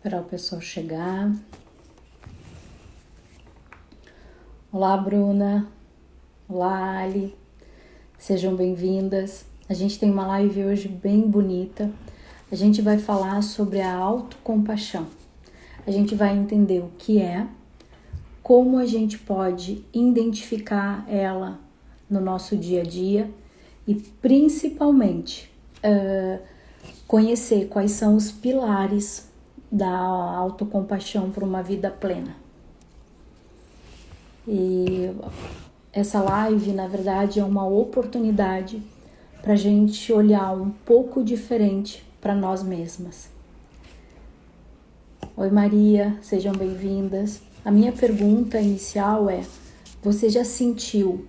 Esperar o pessoal chegar. Olá, Bruna. Olá, Ali. Sejam bem-vindas. A gente tem uma live hoje bem bonita. A gente vai falar sobre a autocompaixão. A gente vai entender o que é, como a gente pode identificar ela no nosso dia a dia e, principalmente, conhecer quais são os pilares da autocompaixão para uma vida plena. E essa live, na verdade, é uma oportunidade para a gente olhar um pouco diferente para nós mesmas. Oi, Maria, sejam bem-vindas. A minha pergunta inicial é: você já sentiu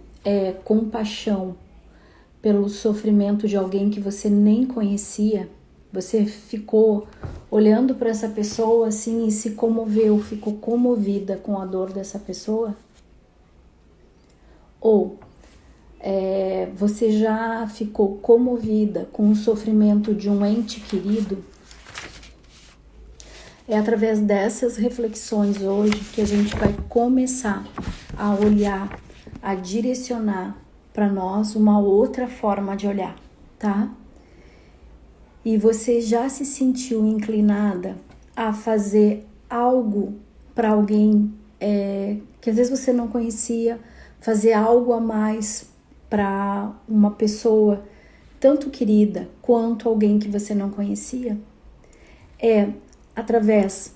compaixão pelo sofrimento de alguém que você nem conhecia? Você ficou olhando para essa pessoa assim e se comoveu, ficou comovida com a dor dessa pessoa? Ou você já ficou comovida com o sofrimento de um ente querido? É através dessas reflexões hoje que a gente vai começar a olhar, a direcionar para nós uma outra forma de olhar, tá? E você já se sentiu inclinada a fazer algo para alguém que às vezes você não conhecia, fazer algo a mais para uma pessoa tanto querida quanto alguém que você não conhecia? É através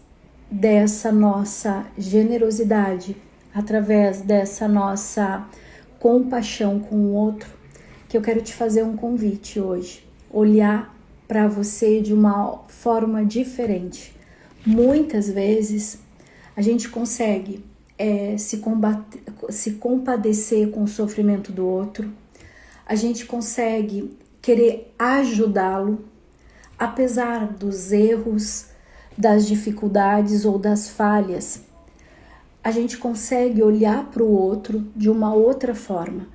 dessa nossa generosidade, através dessa nossa compaixão com o outro, que eu quero te fazer um convite hoje. Olhar para você de uma forma diferente. Muitas vezes a gente consegue se compadecer com o sofrimento do outro, a gente consegue querer ajudá-lo, apesar dos erros, das dificuldades ou das falhas. A gente consegue olhar para o outro de uma outra forma.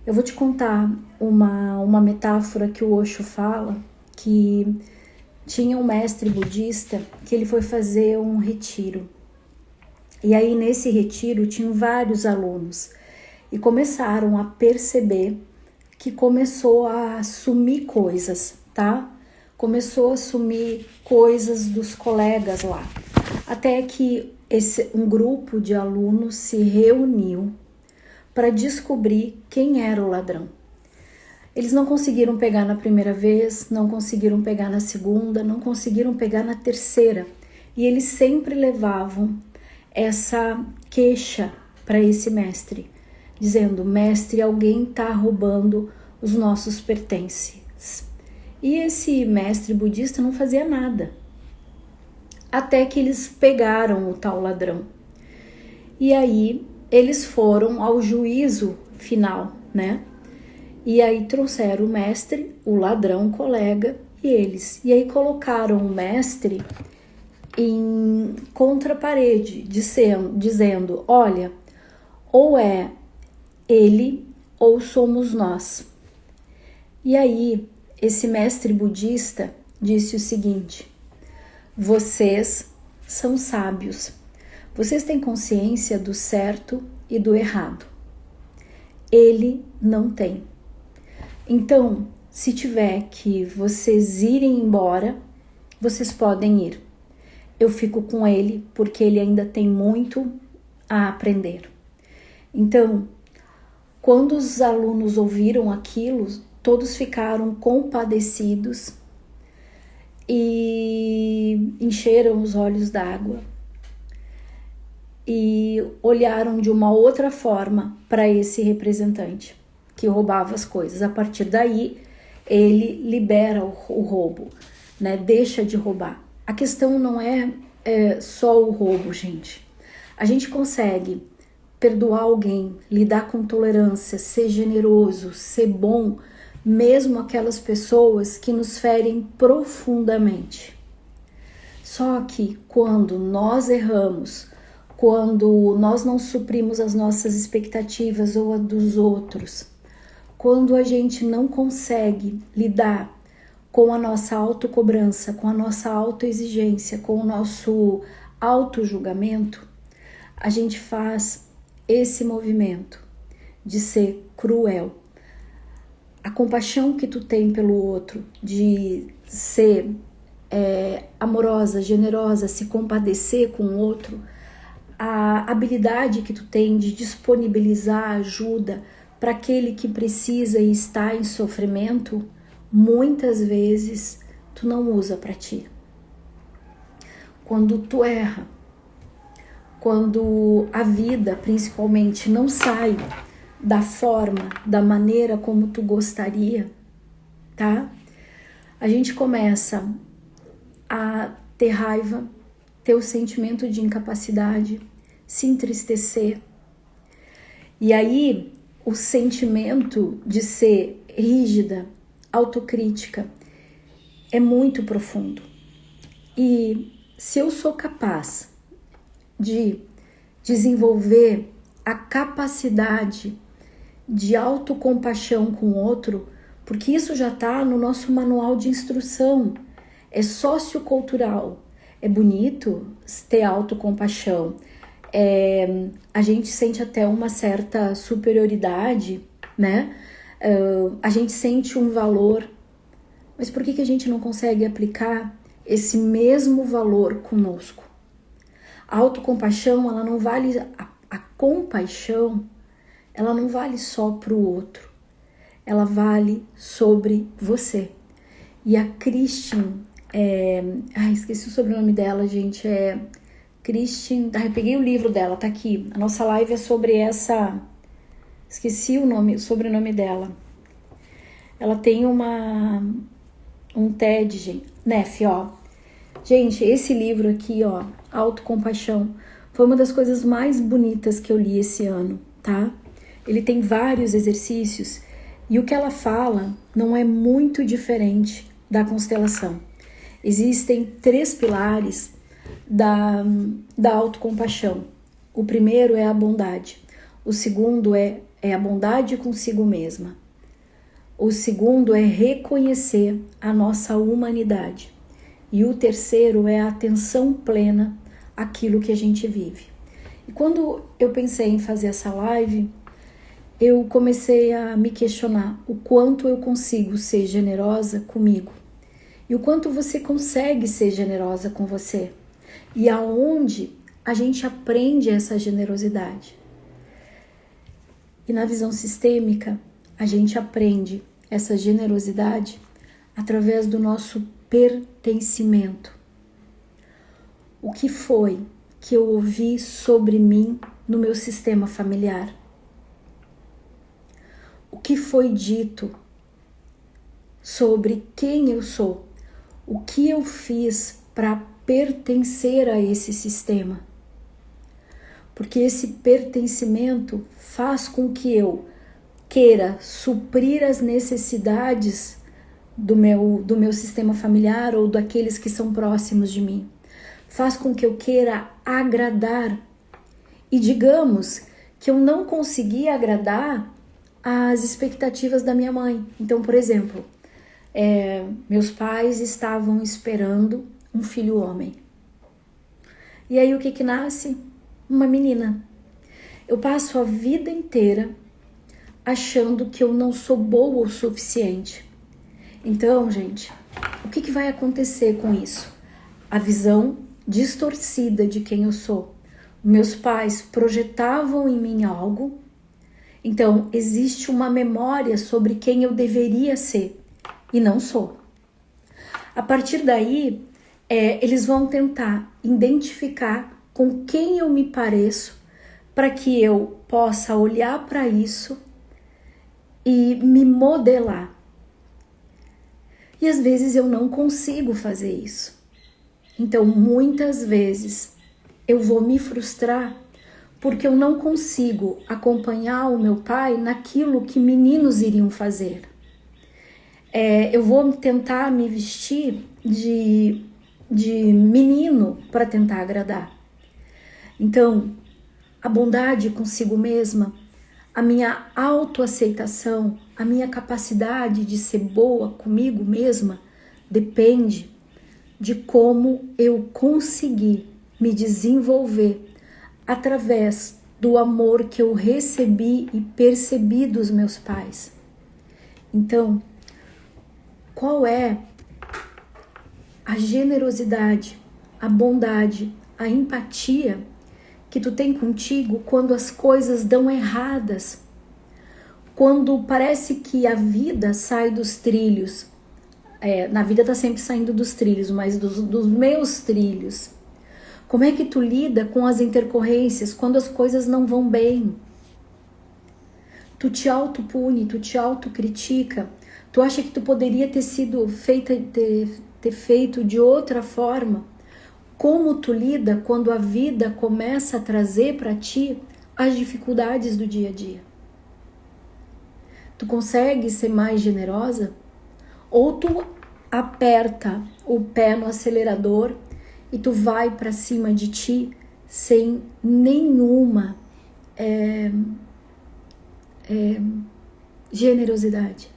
Eu vou te contar uma metáfora que o Osho fala, que tinha um mestre budista que ele foi fazer um retiro. E aí nesse retiro tinham vários alunos e começaram a perceber que começou a sumir coisas, tá? Começou a sumir coisas dos colegas lá. Até que um grupo de alunos se reuniu para descobrir quem era o ladrão. Eles não conseguiram pegar na primeira vez, não conseguiram pegar na segunda, não conseguiram pegar na terceira. E eles sempre levavam essa queixa para esse mestre, dizendo: mestre, alguém está roubando os nossos pertences. E esse mestre budista não fazia nada. Até que eles pegaram o tal ladrão. E aí eles foram ao juízo final, né? E aí trouxeram o mestre, o ladrão, o colega e eles. E aí colocaram o mestre em contraparede, dizendo: olha, ou é ele ou somos nós. E aí esse mestre budista disse o seguinte: vocês são sábios, vocês têm consciência do certo e do errado. Ele não tem. Então, se tiver que vocês irem embora, vocês podem ir. Eu fico com ele porque ele ainda tem muito a aprender. Então, quando os alunos ouviram aquilo, todos ficaram compadecidos e encheram os olhos d'água e olharam de uma outra forma para esse representante que roubava as coisas. A partir daí, ele libera o roubo, né? Deixa de roubar. A questão não é só o roubo, gente. A gente consegue perdoar alguém, lidar com tolerância, ser generoso, ser bom, mesmo aquelas pessoas que nos ferem profundamente. Só que quando nós erramos, quando nós não suprimos as nossas expectativas ou a dos outros, quando a gente não consegue lidar com a nossa autocobrança, com a nossa autoexigência, com o nosso autojulgamento, a gente faz esse movimento de ser cruel. A compaixão que tu tem pelo outro, de ser amorosa, generosa, se compadecer com o outro, a habilidade que tu tem de disponibilizar ajuda para aquele que precisa e está em sofrimento, muitas vezes tu não usa para ti. Quando tu erra, quando a vida principalmente não sai da forma, da maneira como tu gostaria, tá? A gente começa a ter raiva, ter o sentimento de incapacidade, se entristecer. E aí, o sentimento de ser rígida, autocrítica, é muito profundo. E se eu sou capaz de desenvolver a capacidade de autocompaixão com o outro, porque isso já está no nosso manual de instrução, é sociocultural, é bonito ter autocompaixão, a gente sente até uma certa superioridade, né? A gente sente um valor, mas por que a gente não consegue aplicar esse mesmo valor conosco? A autocompaixão, ela não vale, a compaixão, ela não vale só para o outro, ela vale sobre você. E a Christine, esqueci o sobrenome dela, gente, Christine, eu peguei o livro dela, tá aqui, a nossa live é sobre esqueci o sobrenome dela. Ela tem um TED, gente, Neff, ó. Gente, esse livro aqui, ó, Autocompaixão, foi uma das coisas mais bonitas que eu li esse ano, tá? Ele tem vários exercícios e o que ela fala não é muito diferente da constelação. Existem 3 pilares da autocompaixão. O primeiro é a bondade. O segundo é a bondade consigo mesma. O segundo é reconhecer a nossa humanidade. E o terceiro é a atenção plena àquilo que a gente vive. E quando eu pensei em fazer essa live, eu comecei a me questionar o quanto eu consigo ser generosa comigo. E o quanto você consegue ser generosa com você. E aonde a gente aprende essa generosidade. E na visão sistêmica, a gente aprende essa generosidade através do nosso pertencimento. O que foi que eu ouvi sobre mim no meu sistema familiar? O que foi dito sobre quem eu sou? O que eu fiz para pertencer a esse sistema? Porque esse pertencimento faz com que eu queira suprir as necessidades do meu sistema familiar ou daqueles que são próximos de mim. Faz com que eu queira agradar. E digamos que eu não consegui agradar as expectativas da minha mãe. Então, por exemplo, meus pais estavam esperando um filho homem. E aí o que nasce? Uma menina. Eu passo a vida inteira achando que eu não sou boa o suficiente. Então, gente, o que vai acontecer com isso? A visão distorcida de quem eu sou. Meus pais projetavam em mim algo, então existe uma memória sobre quem eu deveria ser e não sou. A partir daí, eles vão tentar identificar com quem eu me pareço para que eu possa olhar para isso e me modelar. E às vezes eu não consigo fazer isso. Então, muitas vezes eu vou me frustrar porque eu não consigo acompanhar o meu pai naquilo que meninos iriam fazer. Eu vou tentar me vestir de menino para tentar agradar. Então, a bondade consigo mesma, a minha autoaceitação, a minha capacidade de ser boa comigo mesma, depende de como eu conseguir me desenvolver através do amor que eu recebi e percebi dos meus pais. Então, qual é a generosidade, a bondade, a empatia que tu tem contigo quando as coisas dão erradas? Quando parece que a vida sai dos trilhos, na vida tá sempre saindo dos trilhos, mas dos meus trilhos. Como é que tu lida com as intercorrências quando as coisas não vão bem? Tu te autopune, tu te autocritica, tu acha que tu poderia ter sido ter feito de outra forma? Como tu lida quando a vida começa a trazer para ti as dificuldades do dia a dia? Tu consegue ser mais generosa? Ou tu aperta o pé no acelerador e tu vai para cima de ti sem nenhuma generosidade?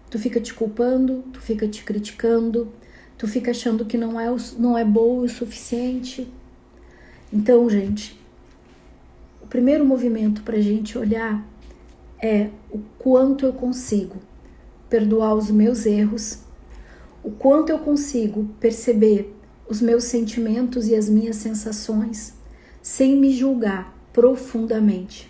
Tu fica te culpando, tu fica te criticando, tu fica achando que não é boa o suficiente. Então, gente, o primeiro movimento pra gente olhar é o quanto eu consigo perdoar os meus erros, o quanto eu consigo perceber os meus sentimentos e as minhas sensações sem me julgar profundamente.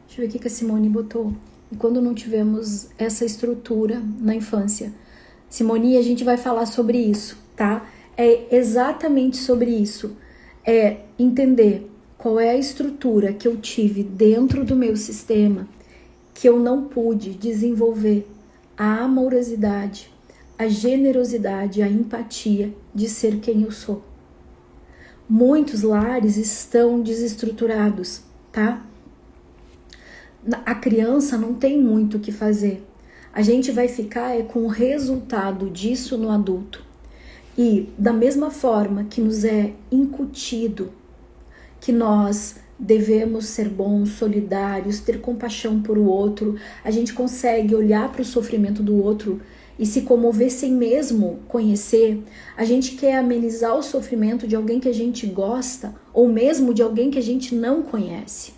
Deixa eu ver o que a Simone botou. E quando não tivemos essa estrutura na infância, Simone, a gente vai falar sobre isso, tá? É exatamente sobre isso. É entender qual é a estrutura que eu tive dentro do meu sistema que eu não pude desenvolver a amorosidade, a generosidade, a empatia de ser quem eu sou. Muitos lares estão desestruturados, tá? A criança não tem muito o que fazer. A gente vai ficar com o resultado disso no adulto. E da mesma forma que nos é incutido que nós devemos ser bons, solidários, ter compaixão por o outro, a gente consegue olhar para o sofrimento do outro e se comover sem mesmo conhecer. A gente quer amenizar o sofrimento de alguém que a gente gosta ou mesmo de alguém que a gente não conhece.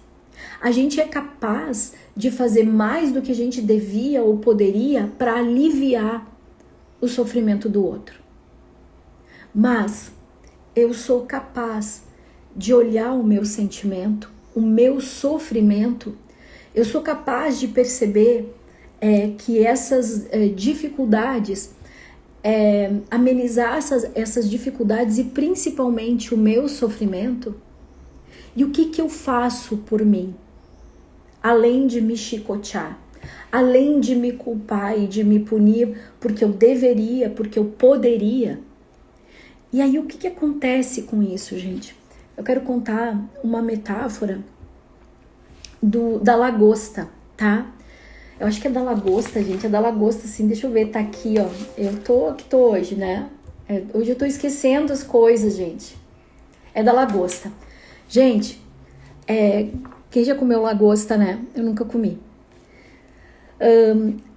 A gente é capaz de fazer mais do que a gente devia ou poderia para aliviar o sofrimento do outro. Mas eu sou capaz de olhar o meu sentimento, o meu sofrimento. Eu sou capaz de perceber que essas dificuldades, amenizar essas dificuldades e principalmente o meu sofrimento. E o que eu faço por mim? Além de me chicotear, além de me culpar e de me punir porque eu deveria, porque eu poderia. E aí o que acontece com isso, gente? Eu quero contar uma metáfora da lagosta, tá? Eu acho que é da lagosta, gente, é da lagosta, assim, deixa eu ver, tá aqui, ó. Eu tô hoje, né? Hoje eu tô esquecendo as coisas, gente. É da lagosta. Gente, quem já comeu lagosta, né? Eu nunca comi.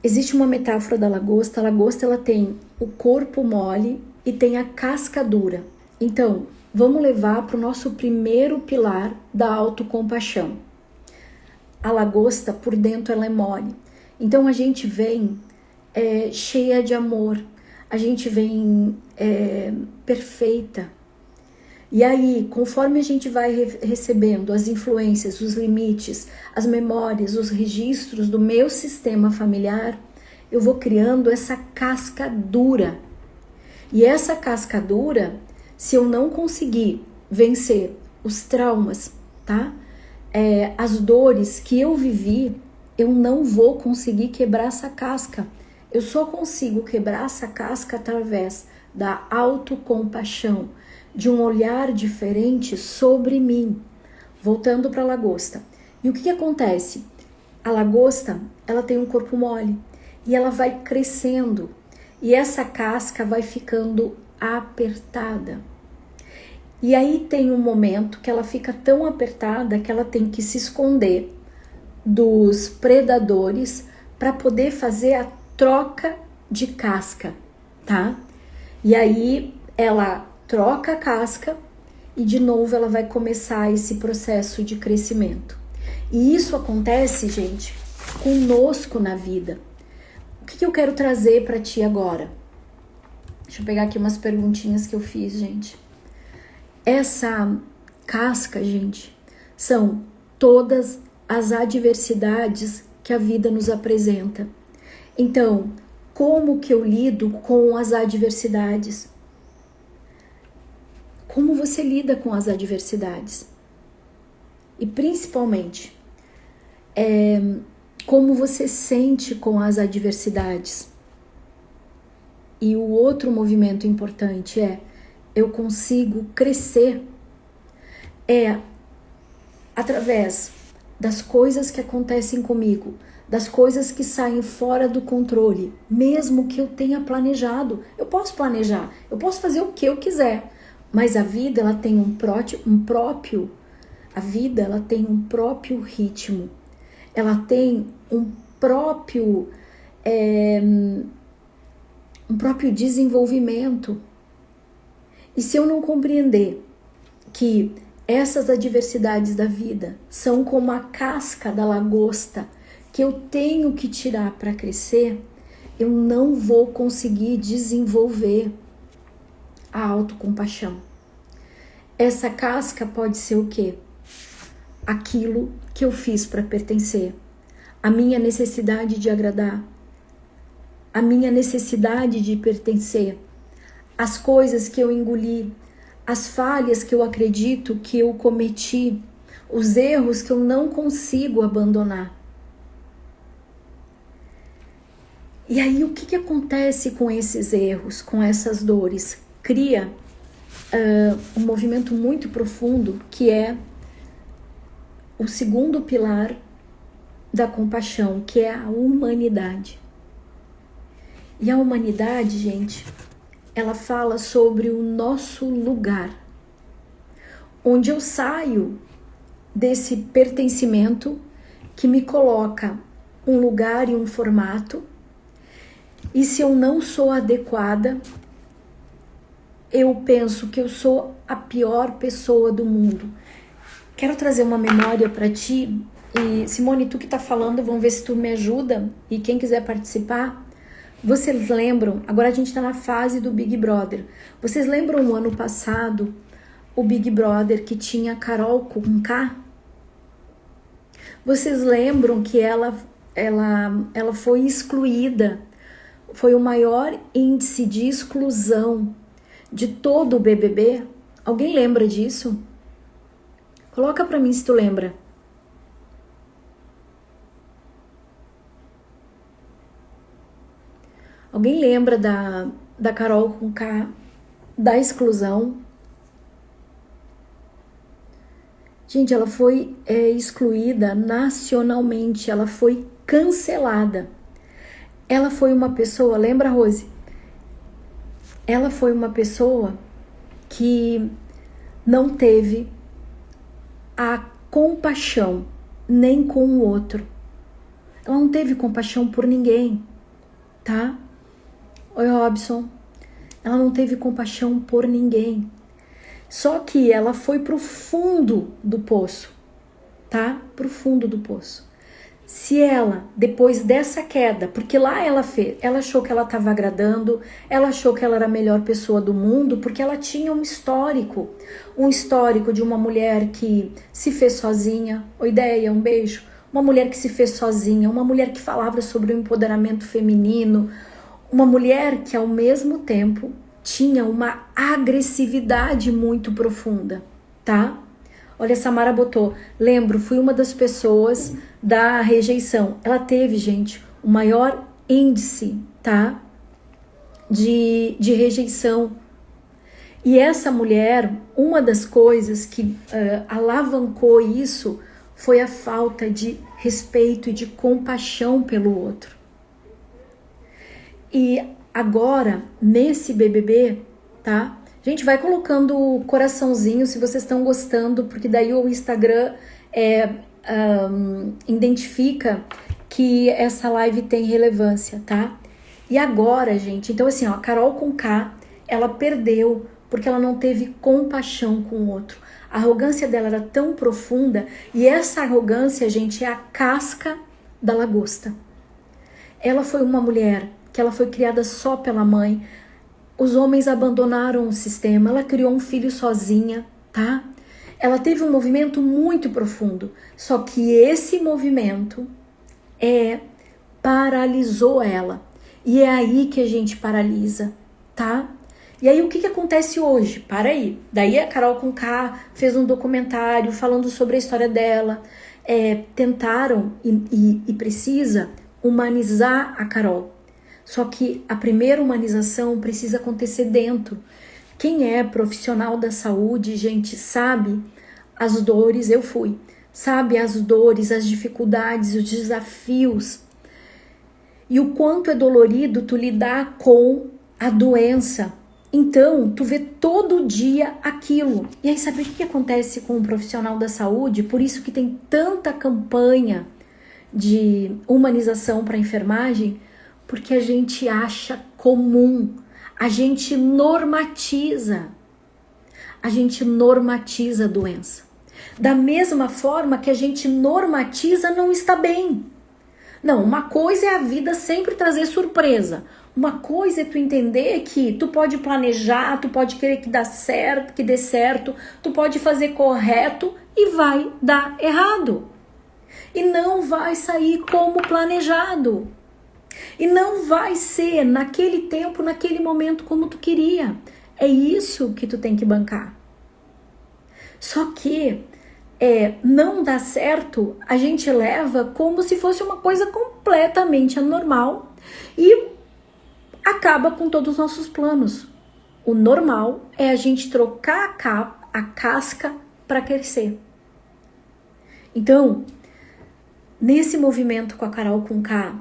Existe uma metáfora da lagosta. A lagosta, ela tem o corpo mole e tem a casca dura. Então, vamos levar para o nosso primeiro pilar da autocompaixão. A lagosta, por dentro, ela é mole. Então, a gente vem cheia de amor. A gente vem perfeita. E aí, conforme a gente vai recebendo as influências, os limites, as memórias, os registros do meu sistema familiar, eu vou criando essa casca dura. E essa casca dura, se eu não conseguir vencer os traumas, tá? As dores que eu vivi, eu não vou conseguir quebrar essa casca. Eu só consigo quebrar essa casca através da autocompaixão, de um olhar diferente sobre mim. Voltando para a lagosta. E o que acontece? A lagosta, ela tem um corpo mole e ela vai crescendo e essa casca vai ficando apertada. E aí tem um momento que ela fica tão apertada que ela tem que se esconder dos predadores para poder fazer a troca de casca, tá? E aí ela troca a casca e de novo ela vai começar esse processo de crescimento. E isso acontece, gente, conosco na vida. O que eu quero trazer para ti agora? Deixa eu pegar aqui umas perguntinhas que eu fiz, gente. Essa casca, gente, são todas as adversidades que a vida nos apresenta. Então, como que eu lido com as adversidades? Como você lida com as adversidades? E principalmente, como você sente com as adversidades? E o outro movimento importante eu consigo crescer através das coisas que acontecem comigo, das coisas que saem fora do controle, mesmo que eu tenha planejado. Eu posso planejar, eu posso fazer o que eu quiser, mas a vida ela tem um próprio ritmo, ela tem um próprio desenvolvimento. E se eu não compreender que essas adversidades da vida são como a casca da lagosta que eu tenho que tirar para crescer, eu não vou conseguir desenvolver a autocompaixão. Essa casca pode ser o quê? Aquilo que eu fiz para pertencer, a minha necessidade de agradar, a minha necessidade de pertencer, as coisas que eu engoli, as falhas que eu acredito que eu cometi, os erros que eu não consigo abandonar. E aí o que acontece com esses erros, com essas dores? Cria um movimento muito profundo que é o segundo pilar da compaixão, que é a humanidade. E a humanidade, gente, ela fala sobre o nosso lugar, onde eu saio desse pertencimento que me coloca um lugar e um formato, e se eu não sou adequada, eu penso que eu sou a pior pessoa do mundo. Quero trazer uma memória para ti, e Simone, tu que tá falando, vamos ver se tu me ajuda, e quem quiser participar. Vocês lembram, agora a gente tá na fase do Big Brother, vocês lembram o ano passado, o Big Brother que tinha a Carol Conká? Vocês lembram que ela foi excluída, foi o maior índice de exclusão de todo o BBB? Alguém lembra disso? Coloca pra mim se tu lembra. Alguém lembra da Carol Conká, da exclusão? Gente, ela foi excluída nacionalmente, ela foi cancelada. Ela foi uma pessoa, lembra, Rose? Ela foi uma pessoa que não teve a compaixão nem com o outro. Ela não teve compaixão por ninguém, tá? Oi, Robson. Ela não teve compaixão por ninguém. Só que ela foi pro fundo do poço, tá? Pro fundo do poço. Se ela, depois dessa queda, porque lá ela achou que ela estava agradando, ela achou que ela era a melhor pessoa do mundo, porque ela tinha um histórico de uma mulher que se fez sozinha. Oi, Ideia, um beijo. Uma mulher que se fez sozinha, uma mulher que falava sobre o empoderamento feminino, uma mulher que ao mesmo tempo tinha uma agressividade muito profunda, tá? Olha, a Samara botou, lembro, fui uma das pessoas da rejeição. Ela teve, gente, o maior índice, tá? De rejeição. E essa mulher, uma das coisas que alavancou isso foi a falta de respeito e de compaixão pelo outro. E agora, nesse BBB, tá? Gente, vai colocando o coraçãozinho se vocês estão gostando, porque daí o Instagram identifica que essa live tem relevância, tá? E agora, gente, então assim, ó, a Carol Conká, ela perdeu porque ela não teve compaixão com o outro. A arrogância dela era tão profunda, e essa arrogância, gente, é a casca da lagosta. Ela foi uma mulher que ela foi criada só pela mãe. Os homens abandonaram o sistema, ela criou um filho sozinha, tá? Ela teve um movimento muito profundo, só que esse movimento paralisou ela. E é aí que a gente paralisa, tá? E aí o que acontece hoje? Para aí. Daí a Carol Conká fez um documentário falando sobre a história dela. Tentaram e precisa humanizar a Carol. Só que a primeira humanização precisa acontecer dentro. Quem é profissional da saúde, gente, sabe as dores, eu fui. Sabe as dores, as dificuldades, os desafios. E o quanto é dolorido tu lidar com a doença. Então, tu vê todo dia aquilo. E aí, sabe o que acontece com o profissional da saúde? Por isso que tem tanta campanha de humanização para a enfermagem, porque a gente acha comum, a gente normatiza a doença. Da mesma forma que a gente normatiza não está bem. Não, uma coisa é a vida sempre trazer surpresa. Uma coisa é tu entender que tu pode planejar, tu pode querer que dê certo, tu pode fazer correto e vai dar errado. E não vai sair como planejado. E não vai ser naquele tempo, naquele momento como tu queria. É isso que tu tem que bancar. Só que não dá certo, a gente leva como se fosse uma coisa completamente anormal e acaba com todos os nossos planos. O normal é a gente trocar a casca para crescer. Então, nesse movimento com a Carol Conká,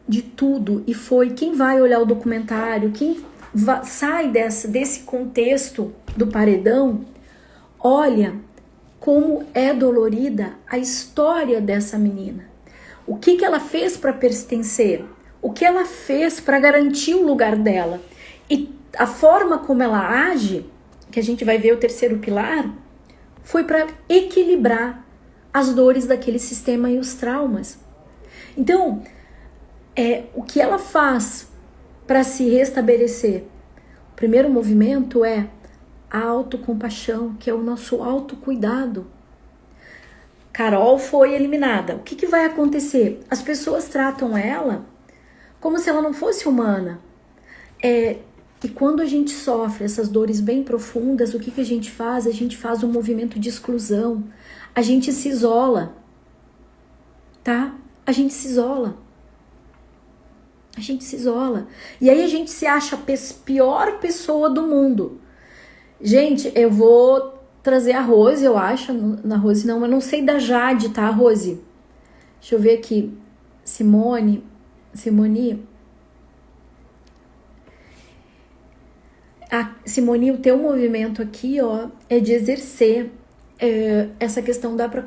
de tudo, e foi quem vai olhar o documentário, quem sai desse contexto do paredão, olha como é dolorida a história dessa menina. O que ela fez para pertencer? O que ela fez para garantir o lugar dela? E a forma como ela age, que a gente vai ver o terceiro pilar, foi para equilibrar as dores daquele sistema e os traumas. Então, o que ela faz para se restabelecer? O primeiro movimento é a autocompaixão, que é o nosso autocuidado. Carol foi eliminada. O que vai acontecer? As pessoas tratam ela como se ela não fosse humana. E quando a gente sofre essas dores bem profundas, o que a gente faz? A gente faz um movimento de exclusão. A gente se isola. Tá? A gente se isola. E aí a gente se acha a pior pessoa do mundo. Gente, eu vou trazer a Rose, eu acho. Na Rose não, eu não sei da Jade, tá, Rose? Deixa eu ver aqui. Simone. Simone, o teu movimento aqui, ó, é de exercer. Essa questão dá pra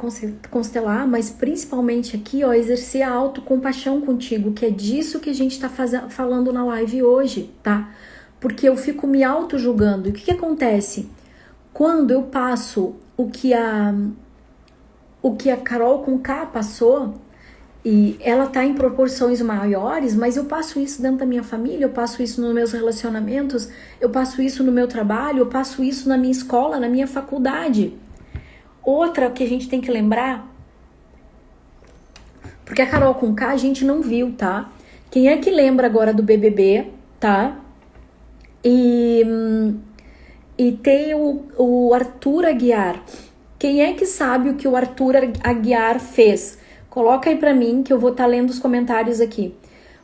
constelar, mas principalmente aqui, ó, exercer a autocompaixão contigo, que é disso que a gente tá falando na live hoje, tá? Porque eu fico me auto-julgando. E o que acontece? Quando eu passo o que a Carol Conká passou, e ela tá em proporções maiores, mas eu passo isso dentro da minha família, eu passo isso nos meus relacionamentos, eu passo isso no meu trabalho, eu passo isso na minha escola, na minha faculdade. Outra que a gente tem que lembrar, porque a Carol Conká a gente não viu, tá? Quem é que lembra agora do BBB, tá? E tem o Arthur Aguiar. Quem é que sabe o que o Arthur Aguiar fez? Coloca aí pra mim que eu vou estar lendo os comentários aqui.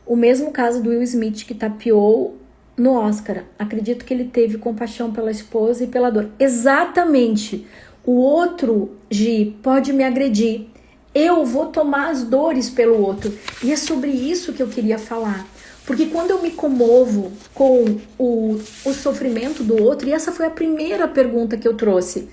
O mesmo caso do Will Smith, que tapeou no Oscar. Acredito que ele teve compaixão pela esposa e pela dor. Exatamente. O outro, Gi, pode me agredir. Eu vou tomar as dores pelo outro. E é sobre isso que eu queria falar. Porque quando eu me comovo com o sofrimento do outro, e essa foi a primeira pergunta que eu trouxe.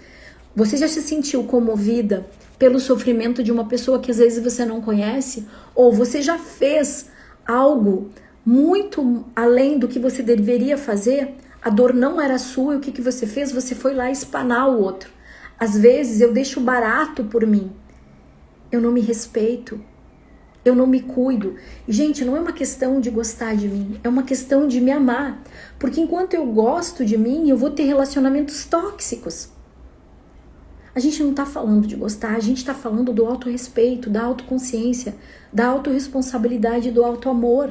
Você já se sentiu comovida pelo sofrimento de uma pessoa que às vezes você não conhece? Ou você já fez algo muito além do que você deveria fazer, a dor não era sua, e o que você fez? Você foi lá espanar o outro. Às vezes eu deixo barato por mim, eu não me respeito, eu não me cuido. E, gente, não é uma questão de gostar de mim, é uma questão de me amar. Porque enquanto eu gosto de mim, eu vou ter relacionamentos tóxicos. A gente não tá falando de gostar, a gente tá falando do autorrespeito, da autoconsciência, da autorresponsabilidade e do autoamor.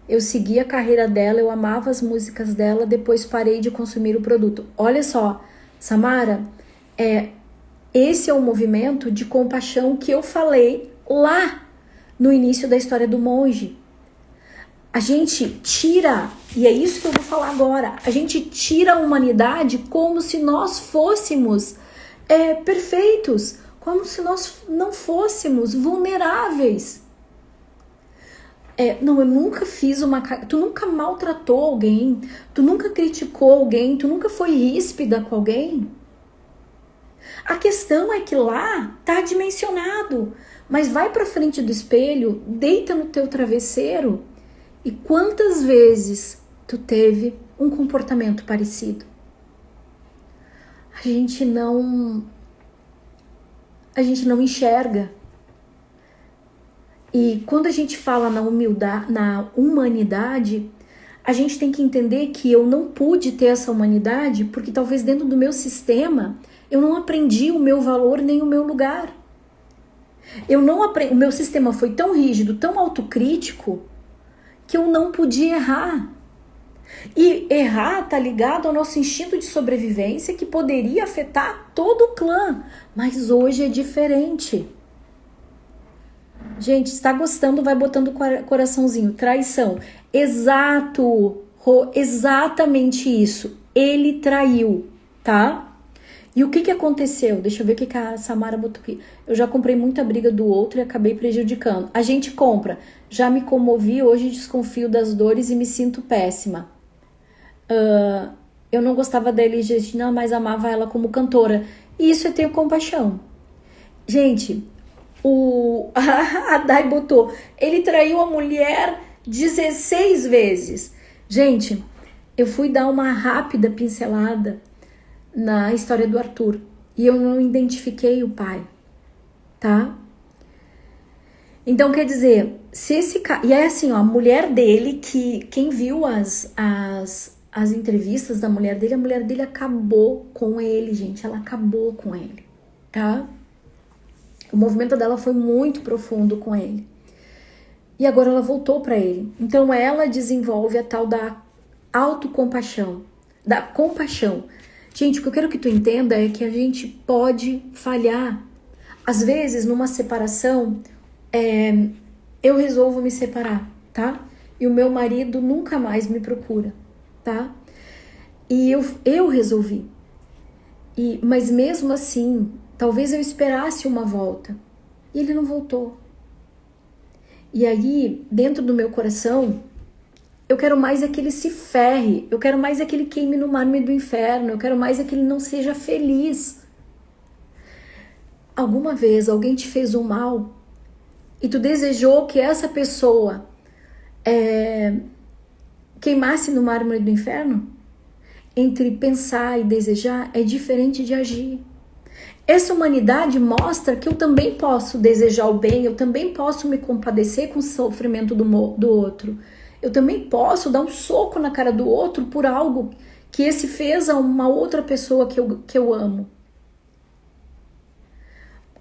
Eu segui a carreira dela, eu amava as músicas dela, depois parei de consumir o produto. Olha só, Samara, esse é o movimento de compaixão que eu falei lá no início da história do monge. A gente tira, e é isso que eu vou falar agora, a gente tira a humanidade como se nós fôssemos perfeitos, como se nós não fôssemos vulneráveis. Não, eu nunca fiz tu nunca maltratou alguém, tu nunca criticou alguém, tu nunca foi ríspida com alguém. A questão é que lá tá dimensionado, mas vai pra frente do espelho, deita no teu travesseiro e quantas vezes tu teve um comportamento parecido? A gente não enxerga. E quando a gente fala na humanidade, a gente tem que entender que eu não pude ter essa humanidade porque talvez dentro do meu sistema eu não aprendi o meu valor nem o meu lugar. O meu sistema foi tão rígido, tão autocrítico, que eu não podia errar. E errar tá ligado ao nosso instinto de sobrevivência que poderia afetar todo o clã, mas hoje é diferente. Gente, está gostando, vai botando coraçãozinho. Traição. Exato, exatamente isso. Ele traiu, tá? E o que aconteceu? Deixa eu ver o que a Samara botou aqui. Eu já comprei muita briga do outro e acabei prejudicando. A gente compra. Já me comovi, hoje desconfio das dores e me sinto péssima. Eu não gostava da Elis Regina, mas amava ela como cantora. E isso eu tenho compaixão. Gente, a Dai botou, ele traiu a mulher 16 vezes. Gente, eu fui dar uma rápida pincelada na história do Arthur e eu não identifiquei o pai, tá? Então, quer dizer, se esse cara... E é assim, ó, a mulher dele, que quem viu as entrevistas da mulher dele, a mulher dele acabou com ele, gente. Ela acabou com ele, tá? O movimento dela foi muito profundo com ele. E agora ela voltou para ele. Então ela desenvolve a tal da autocompaixão, da compaixão. Gente, o que eu quero que tu entenda é que a gente pode falhar. Às vezes, numa separação, eu resolvo me separar, tá? E o meu marido nunca mais me procura, tá? E eu resolvi. Mas mesmo assim, talvez eu esperasse uma volta. E ele não voltou. E aí, dentro do meu coração, eu quero mais é que ele se ferre. Eu quero mais é que ele queime no mármore do inferno. Eu quero mais é que ele não seja feliz. Alguma vez alguém te fez um mal e tu desejou que essa pessoa queimasse no mármore do inferno? Entre pensar e desejar é diferente de agir. Essa humanidade mostra que eu também posso desejar o bem, eu também posso me compadecer com o sofrimento do outro. Eu também posso dar um soco na cara do outro por algo que esse fez a uma outra pessoa que eu amo.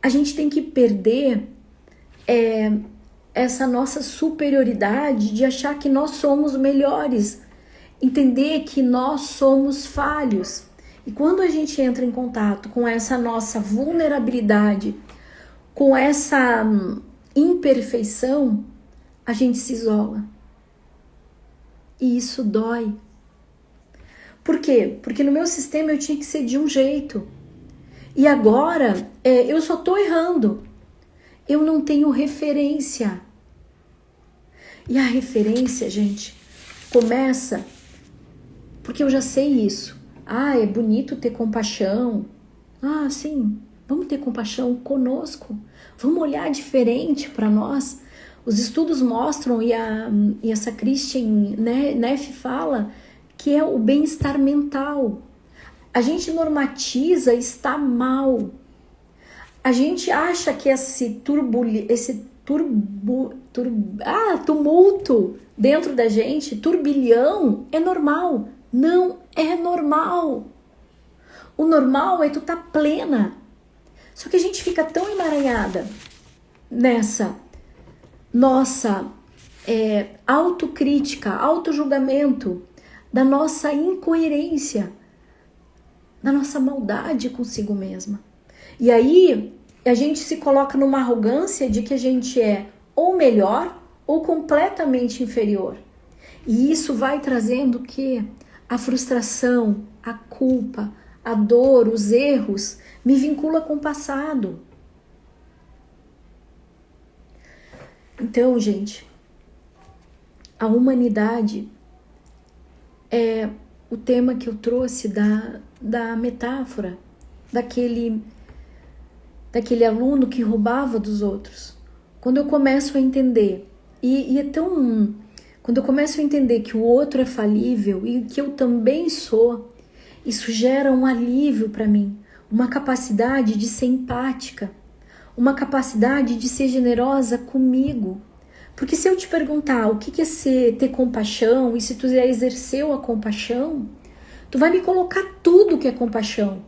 A gente tem que perder essa nossa superioridade de achar que nós somos melhores. Entender que nós somos falhos. E quando a gente entra em contato com essa nossa vulnerabilidade, com essa imperfeição, a gente se isola. E isso dói. Por quê? Porque no meu sistema eu tinha que ser de um jeito. E agora eu só tô errando. Eu não tenho referência. E a referência, gente, começa porque eu já sei isso. Ah, é bonito ter compaixão. Ah, sim, vamos ter compaixão conosco. Vamos olhar diferente para nós. Os estudos mostram, e essa Christian Neff fala, que é o bem-estar mental. A gente normatiza estar mal. A gente acha que esse tumulto dentro da gente, turbilhão, é normal. Não é normal. O normal é tu estar plena. Só que a gente fica tão emaranhada nessa nossa autocrítica, autojulgamento, da nossa incoerência, da nossa maldade consigo mesma. E aí a gente se coloca numa arrogância de que a gente é ou melhor ou completamente inferior. E isso vai trazendo o quê? A frustração, a culpa, a dor, os erros, me vincula com o passado. Então, gente, a humanidade é o tema que eu trouxe da metáfora, daquele aluno que roubava dos outros. Quando eu começo a entender, quando eu começo a entender que o outro é falível e que eu também sou, isso gera um alívio para mim, uma capacidade de ser empática, uma capacidade de ser generosa comigo. Porque se eu te perguntar o que é ter compaixão, e se tu já exerceu a compaixão, tu vai me colocar tudo que é compaixão.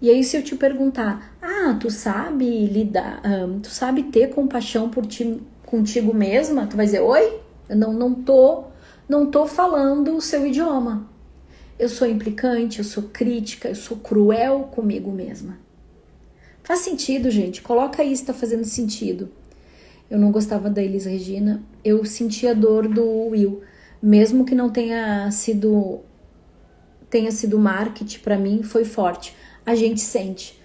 E aí se eu te perguntar, tu sabe lidar, tu sabe ter compaixão por ti, contigo mesma? Tu vai dizer, oi? Eu não tô falando o seu idioma. Eu sou implicante, eu sou crítica, eu sou cruel comigo mesma. Faz sentido, gente? Coloca aí se tá fazendo sentido. Eu não gostava da Elis Regina, eu sentia a dor do Will, mesmo que não tenha sido marketing, pra mim foi forte. A gente sente.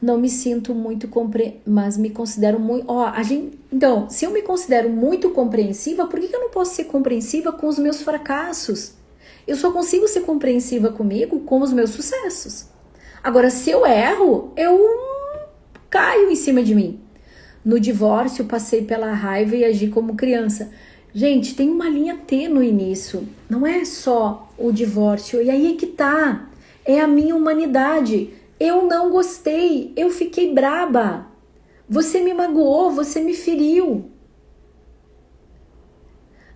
Não me sinto muito mas me considero muito... Então, se eu me considero muito compreensiva, por que eu não posso ser compreensiva com os meus fracassos? Eu só consigo ser compreensiva comigo com os meus sucessos. Agora, se eu erro, eu caio em cima de mim. No divórcio, passei pela raiva e agi como criança. Gente, tem uma linha tênue nisso. Não é só o divórcio. E aí é que tá. É a minha humanidade. Eu não gostei. Eu fiquei braba. Você me magoou, você me feriu.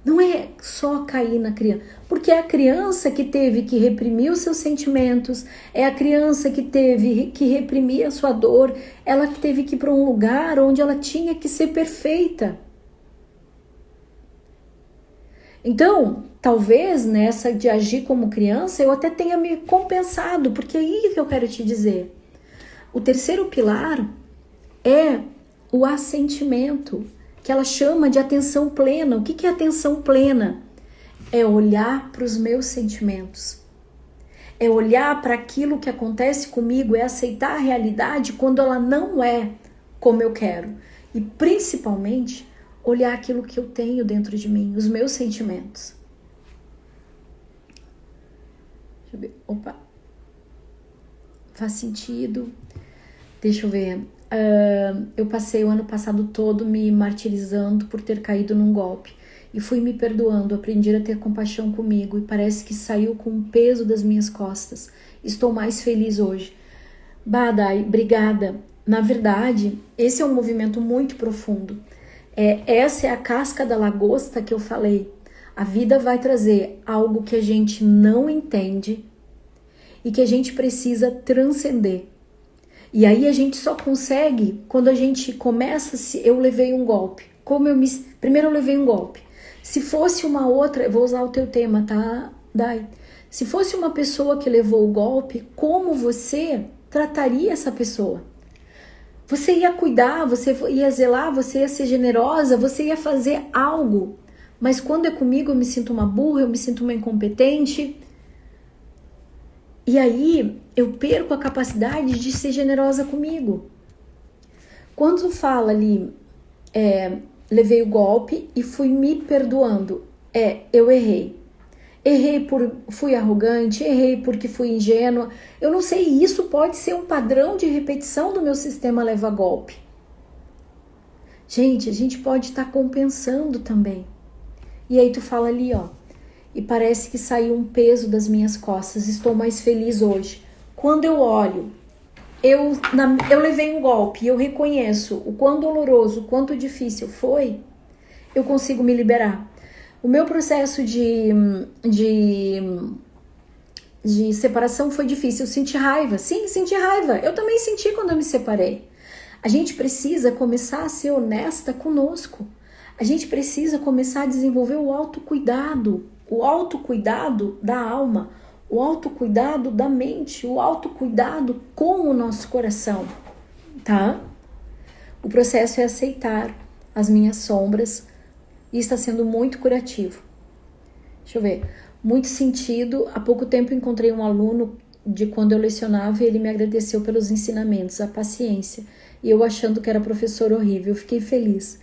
Não é só cair na criança, porque é a criança que teve que reprimir os seus sentimentos, é a criança que teve que reprimir a sua dor, ela que teve que ir para um lugar onde ela tinha que ser perfeita. Então, talvez nessa de agir como criança, eu até tenha me compensado, porque é aí que eu quero te dizer. O terceiro pilar é o assentimento, que ela chama de atenção plena. O que é atenção plena? É olhar para os meus sentimentos. É olhar para aquilo que acontece comigo, é aceitar a realidade quando ela não é como eu quero. E principalmente, olhar aquilo que eu tenho dentro de mim, os meus sentimentos. Deixa eu ver. Opa. Faz sentido. Deixa eu ver. Eu passei o ano passado todo me martirizando por ter caído num golpe e fui me perdoando, aprendi a ter compaixão comigo e parece que saiu com o peso das minhas costas. Estou mais feliz hoje. Badai, obrigada. Na verdade, esse é um movimento muito profundo. Essa é a casca da lagosta que eu falei. A vida vai trazer algo que a gente não entende e que a gente precisa transcender. E aí a gente só consegue quando a gente começa eu levei um golpe. Primeiro eu levei um golpe. Se fosse uma outra, eu vou usar o teu tema, tá, Dai? Se fosse uma pessoa que levou o golpe, como você trataria essa pessoa? Você ia cuidar, você ia zelar, você ia ser generosa, você ia fazer algo. Mas quando é comigo, eu me sinto uma burra, eu me sinto uma incompetente. E aí eu perco a capacidade de ser generosa comigo. Quando fala ali, levei o golpe e fui me perdoando, eu errei. Fui arrogante, errei porque fui ingênua. Eu não sei, isso pode ser um padrão de repetição do meu sistema leva-golpe. Gente, a gente pode estar compensando também. E aí tu fala ali, ó, e parece que saiu um peso das minhas costas, estou mais feliz hoje. Quando eu olho, eu levei um golpe, eu reconheço o quão doloroso, o quanto difícil foi, eu consigo me liberar. O meu processo de separação foi difícil, eu senti raiva. Sim, senti raiva. Eu também senti quando eu me separei. A gente precisa começar a ser honesta conosco. A gente precisa começar a desenvolver o autocuidado da alma, o autocuidado da mente, o autocuidado com o nosso coração, tá? O processo é aceitar as minhas sombras e está sendo muito curativo. Deixa eu ver. Muito sentido. Há pouco tempo encontrei um aluno de quando eu lecionava e ele me agradeceu pelos ensinamentos, a paciência. E eu achando que era professor horrível, fiquei feliz.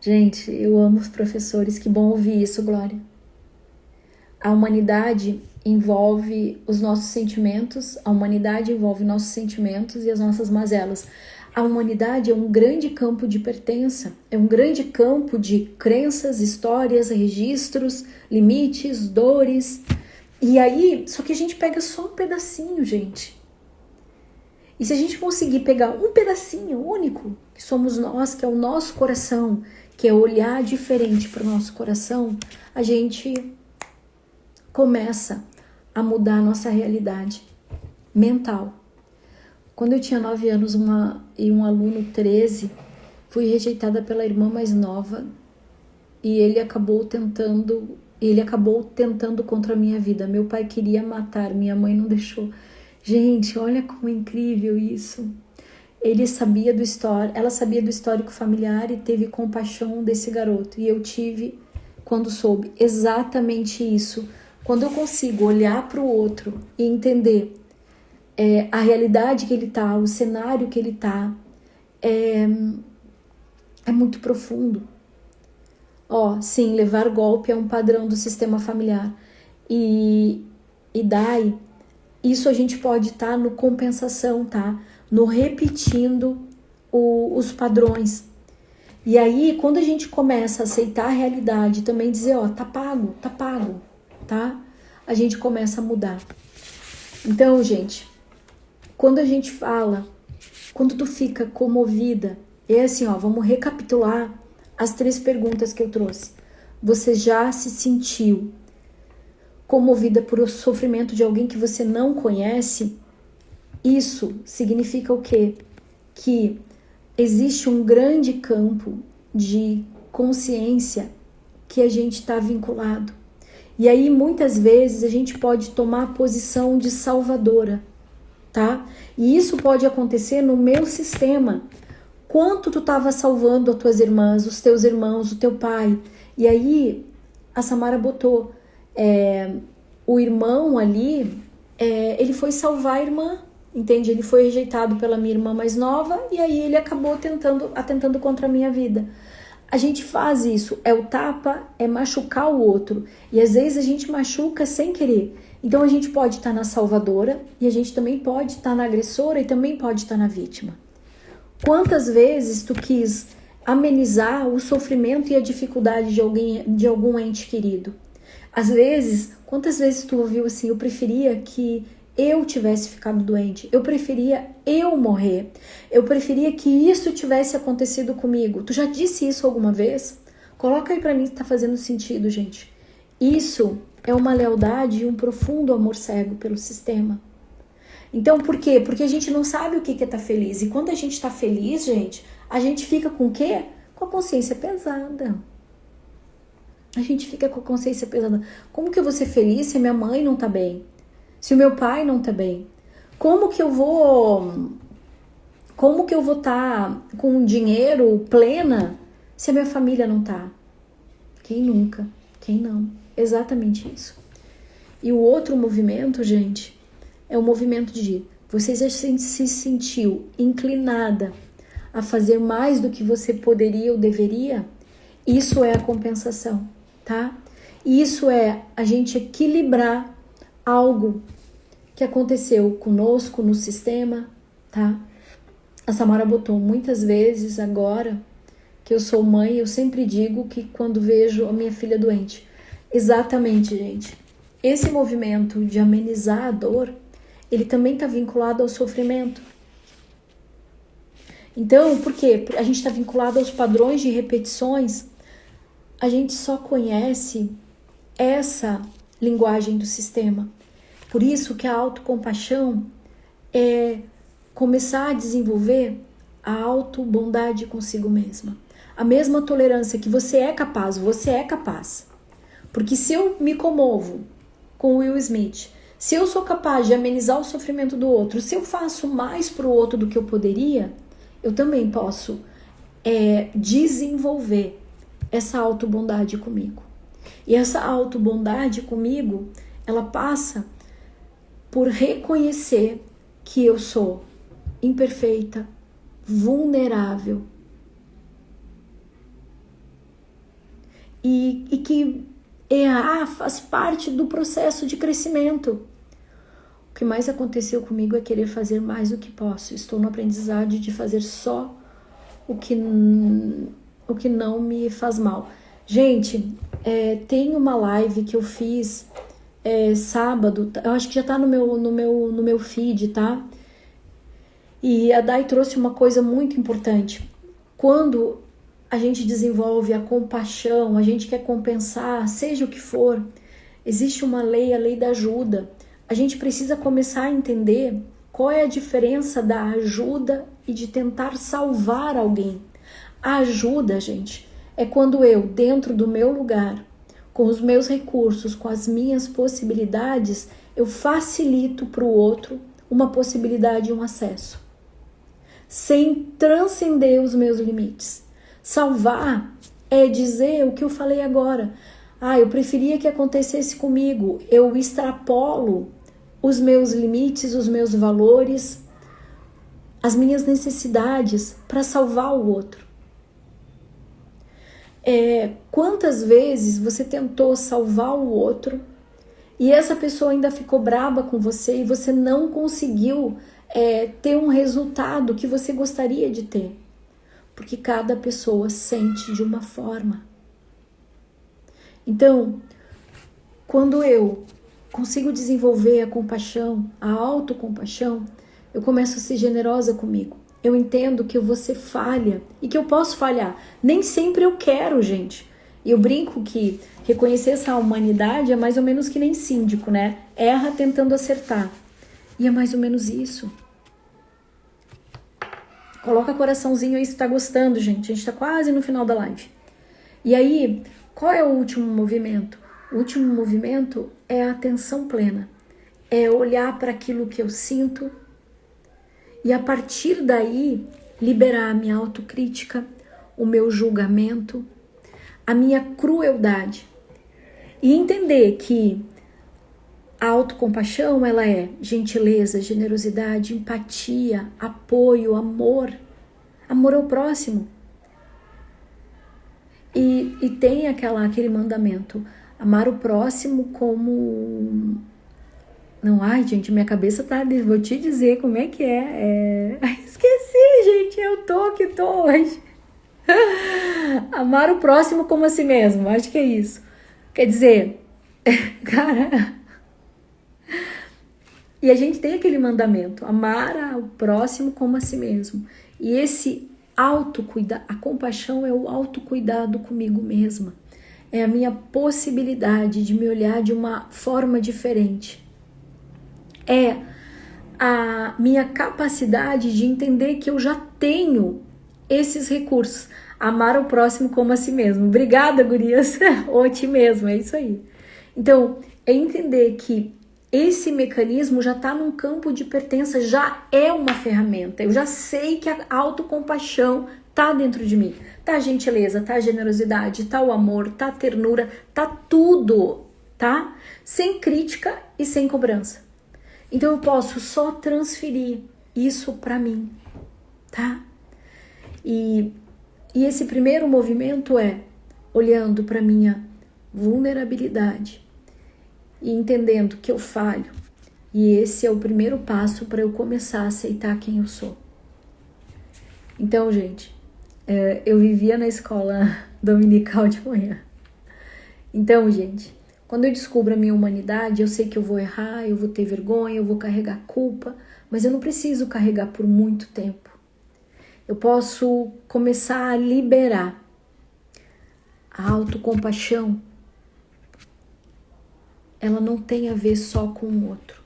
Gente, eu amo os professores, que bom ouvir isso, Glória. A humanidade envolve os nossos sentimentos, a humanidade envolve nossos sentimentos e as nossas mazelas. A humanidade é um grande campo de pertença, é um grande campo de crenças, histórias, registros, limites, dores. E aí, só que a gente pega só um pedacinho, gente. E se a gente conseguir pegar um pedacinho único, que somos nós, que é o nosso coração, que é olhar diferente para o nosso coração, a gente começa a mudar a nossa realidade mental. Quando eu tinha 9 anos e um aluno 13, fui rejeitada pela irmã mais nova e ele acabou tentando contra a minha vida. Meu pai queria matar, minha mãe não deixou. Gente, olha como é incrível isso. Ela sabia do histórico familiar e teve compaixão desse garoto. E eu tive, quando soube, exatamente isso. Quando eu consigo olhar para o outro e entender a realidade que ele tá, o cenário que ele tá, é muito profundo. Sim, levar golpe é um padrão do sistema familiar. E daí, isso a gente pode estar no compensação, tá? No repetindo os padrões. E aí, quando a gente começa a aceitar a realidade, também dizer, tá pago, tá? A gente começa a mudar. Então, gente, quando a gente fala, quando tu fica comovida, é assim, vamos recapitular as 3 perguntas que eu trouxe. Você já se sentiu comovida por o sofrimento de alguém que você não conhece? Isso significa o quê? Que existe um grande campo de consciência que a gente está vinculado. E aí, muitas vezes, a gente pode tomar a posição de salvadora, tá? E isso pode acontecer no meu sistema. Quanto tu estava salvando as tuas irmãs, os teus irmãos, o teu pai? E aí, a Samara botou, o irmão ali, ele foi salvar a irmã, entende? Ele foi rejeitado pela minha irmã mais nova e aí ele acabou atentando contra a minha vida. A gente faz isso, o tapa, machucar o outro. E às vezes a gente machuca sem querer. Então a gente pode estar na salvadora e a gente também pode estar na agressora e também pode estar na vítima. Quantas vezes tu quis amenizar o sofrimento e a dificuldade de algum ente querido? Às vezes, quantas vezes tu ouviu assim, eu preferia que eu tivesse ficado doente, eu preferia eu morrer, eu preferia que isso tivesse acontecido comigo. Tu já disse isso alguma vez? Coloca aí pra mim se tá fazendo sentido, gente. Isso é uma lealdade e um profundo amor cego pelo sistema. Então, por quê? Porque a gente não sabe o que é estar feliz. E quando a gente tá feliz, gente, a gente fica com o quê? Com a consciência pesada. A gente fica com a consciência pesada. Como que eu vou ser feliz se a minha mãe não tá bem? Se o meu pai não tá bem? Como que eu vou estar com dinheiro plena se a minha família não tá? Quem nunca? Quem não? Exatamente isso. E o outro movimento, gente, é o movimento de você já se sentiu inclinada a fazer mais do que você poderia ou deveria? Isso é a compensação, tá? Isso é a gente equilibrar algo que aconteceu conosco no sistema, tá? A Samara botou muitas vezes agora, que eu sou mãe, eu sempre digo que quando vejo a minha filha doente. Exatamente, gente. Esse movimento de amenizar a dor, ele também está vinculado ao sofrimento. Então, por quê? A gente está vinculado aos padrões de repetições. A gente só conhece essa linguagem do sistema. Por isso que a autocompaixão é começar a desenvolver a autobondade consigo mesma. A mesma tolerância que você é capaz. Porque se eu me comovo com Will Smith, se eu sou capaz de amenizar o sofrimento do outro, se eu faço mais para o outro do que eu poderia, eu também posso desenvolver essa autobondade comigo. E essa autobondade comigo, ela passa por reconhecer que eu sou imperfeita, vulnerável e que errar faz parte do processo de crescimento. O que mais aconteceu comigo é querer fazer mais do que posso. Estou no aprendizado de fazer só o que não me faz mal. Gente, tem uma live que eu fiz sábado, eu acho que já tá no meu feed, tá? E a Dai trouxe uma coisa muito importante. Quando a gente desenvolve a compaixão, a gente quer compensar, seja o que for, existe uma lei, a lei da ajuda. A gente precisa começar a entender qual é a diferença da ajuda e de tentar salvar alguém. A ajuda, gente, é quando eu, dentro do meu lugar, com os meus recursos, com as minhas possibilidades, eu facilito para o outro uma possibilidade e um acesso, sem transcender os meus limites. Salvar é dizer o que eu falei agora. Eu preferia que acontecesse comigo. Eu extrapolo os meus limites, os meus valores, as minhas necessidades para salvar o outro. Quantas vezes você tentou salvar o outro e essa pessoa ainda ficou braba com você e você não conseguiu ter um resultado que você gostaria de ter? Porque cada pessoa sente de uma forma. Então, quando eu consigo desenvolver a compaixão, a autocompaixão, eu começo a ser generosa comigo. Eu entendo que eu vou ser falha e que eu posso falhar. Nem sempre eu quero, gente. E eu brinco que reconhecer essa humanidade é mais ou menos que nem síndico, né? Erra tentando acertar. E é mais ou menos isso. Coloca coraçãozinho aí se tá gostando, gente. A gente tá quase no final da live. E aí, qual é o último movimento? O último movimento é a atenção plena. É olhar para aquilo que eu sinto e a partir daí liberar a minha autocrítica, o meu julgamento, a minha crueldade. E entender que a autocompaixão, ela é gentileza, generosidade, empatia, apoio, amor. Amor ao próximo. E tem aquele mandamento. Amar o próximo como... Não, gente, minha cabeça tá... Vou te dizer como é que é. Esqueci, gente. Eu tô hoje. Amar o próximo como a si mesmo. Acho que é isso. Quer dizer... Cara... E a gente tem aquele mandamento, amar o próximo como a si mesmo. E esse autocuidado, a compaixão é o autocuidado comigo mesma. É a minha possibilidade de me olhar de uma forma diferente. É a minha capacidade de entender que eu já tenho esses recursos. Amar o próximo como a si mesmo. Obrigada, gurias. Ou a ti mesmo, é isso aí. Então, é entender que esse mecanismo já está num campo de pertença, já é uma ferramenta. Eu já sei que a autocompaixão está dentro de mim. Tá a gentileza, tá a generosidade, tá o amor, tá a ternura, tá tudo, tá? Sem crítica e sem cobrança. Então eu posso só transferir isso para mim, tá? E esse primeiro movimento é olhando para minha vulnerabilidade e entendendo que eu falho. E esse é o primeiro passo para eu começar a aceitar quem eu sou. Então, gente, eu vivia na escola dominical de manhã. Então, gente, quando eu descubro a minha humanidade, eu sei que eu vou errar, eu vou ter vergonha, eu vou carregar culpa, mas eu não preciso carregar por muito tempo. Eu posso começar a liberar. A autocompaixão, ela não tem a ver só com o outro.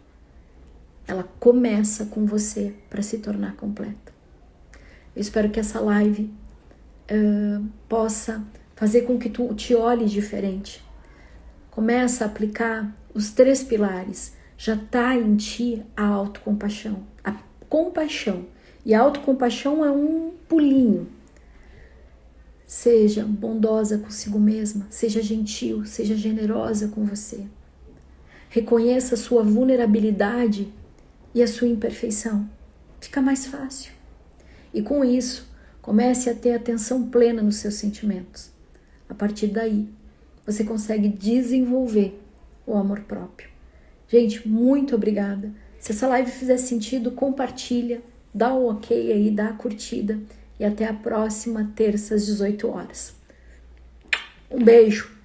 Ela começa com você para se tornar completa. Eu espero que essa live possa fazer com que tu te olhes diferente. Começa a aplicar os 3 pilares. Já está em ti a autocompaixão. A compaixão. E a autocompaixão é um pulinho. Seja bondosa consigo mesma. Seja gentil. Seja generosa com você. Reconheça a sua vulnerabilidade e a sua imperfeição. Fica mais fácil. E com isso, comece a ter atenção plena nos seus sentimentos. A partir daí, você consegue desenvolver o amor próprio. Gente, muito obrigada. Se essa live fizer sentido, compartilha, dá um ok aí, dá a curtida. E até a próxima terça às 18 horas. Um beijo!